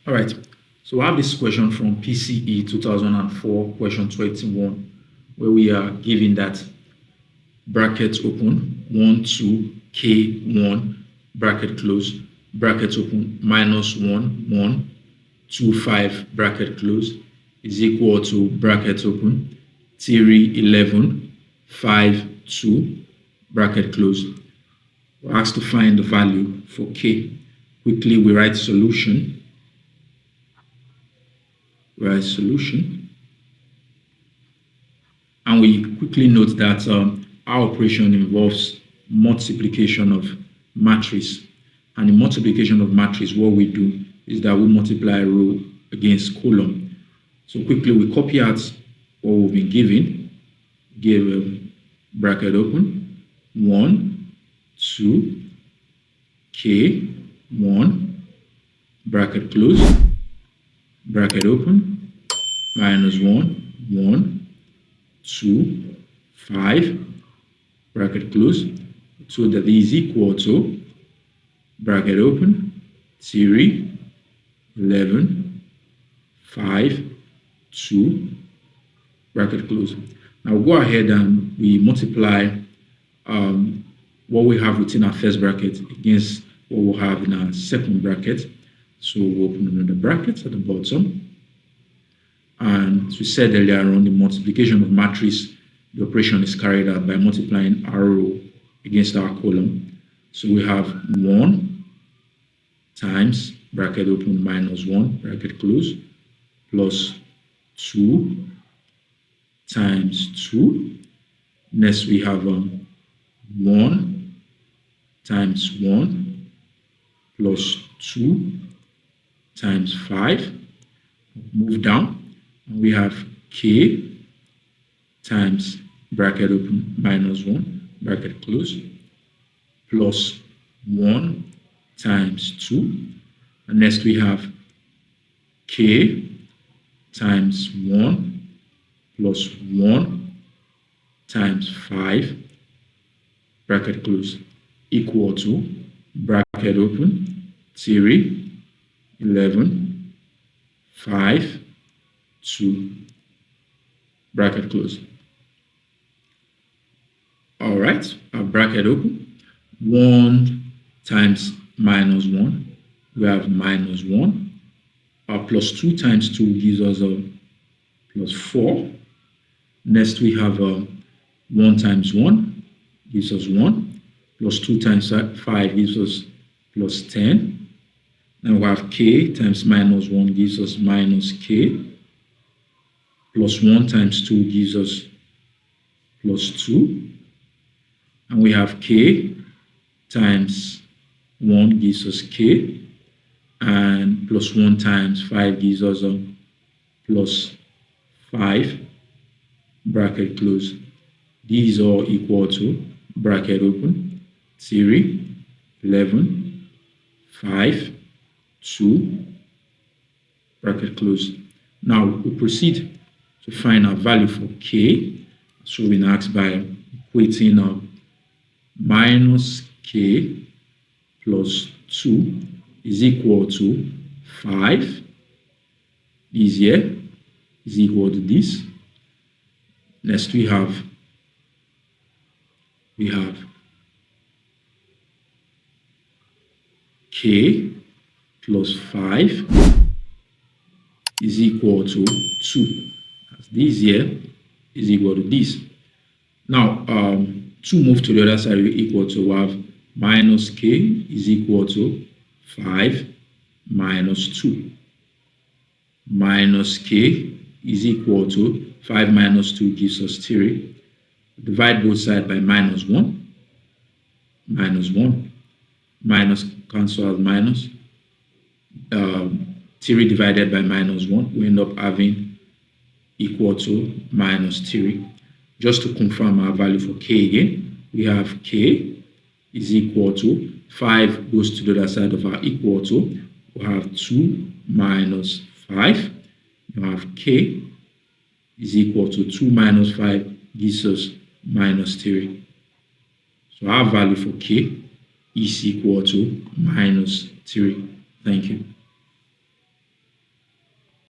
All right, so I have this question from PCE 2004, question 21, where we are given that brackets open, 1, 2, K1, bracket close, bracket open, minus 1, 1, 2, 5, bracket close, is equal to bracket open, 3, 11, 5, 2, bracket close. We're asked to find the value for K. Quickly, we write solution. And we quickly note that our operation involves multiplication of matrix. And in multiplication of matrix, what we do is that we multiply row against column. So quickly, we copy out what we've been given. Give a bracket open, 1, 2, K, 1, bracket close, bracket open, minus 1, 1, 2, 5, bracket close, so that is equal to bracket open, 3, 11, 5, 2, bracket close. Now we'll go ahead and we multiply what we have within our first bracket against what we'll have in our second bracket. So we'll open another bracket at the bottom. And as we said earlier on, the multiplication of matrix, the operation is carried out by multiplying our row against our column. So we have 1 times bracket open minus 1, bracket close, plus 2 times 2. Next we have 1 times 1 plus 2 times 5. Move down, and we have K times bracket open minus 1, bracket close, plus 1 times 2. And next we have K times 1 plus 1 times 5, bracket close, equal to bracket open, 3, 11, 5, 2, bracket close. All right, our bracket open, 1 times minus 1, we have minus 1. Plus 2 times 2 gives us a plus 4. Next we have 1 times 1 gives us 1, plus 2 times 5 gives us plus 10. Then we have K times minus 1 gives us minus K, plus 1 times 2 gives us plus 2. And we have K times 1 gives us K, and plus 1 times 5 gives us a plus 5, bracket close. These are equal to bracket open, 3, 11, 5, 2, bracket close. Now we proceed to find our value for K. So we've been asked by equating minus K plus 2 is equal to 5. This here is equal to this. Next we have K plus 5 is equal to 2. As this here is equal to this. Now 2 move to the other side will equal to have minus K is equal to 5 minus 2. Minus K is equal to 5 minus 2 gives us 3. Divide both sides by minus 1. Minus 1. Minus cancel out minus. 3 divided by minus 1. We end up having equal to minus 3. Just to confirm our value for K again, we have K is equal to 5 goes to the other side of our equal to. We have 2 minus 5. You have K is equal to 2 minus 5 gives us minus 3. So our value for K is equal to minus 3. Thank you.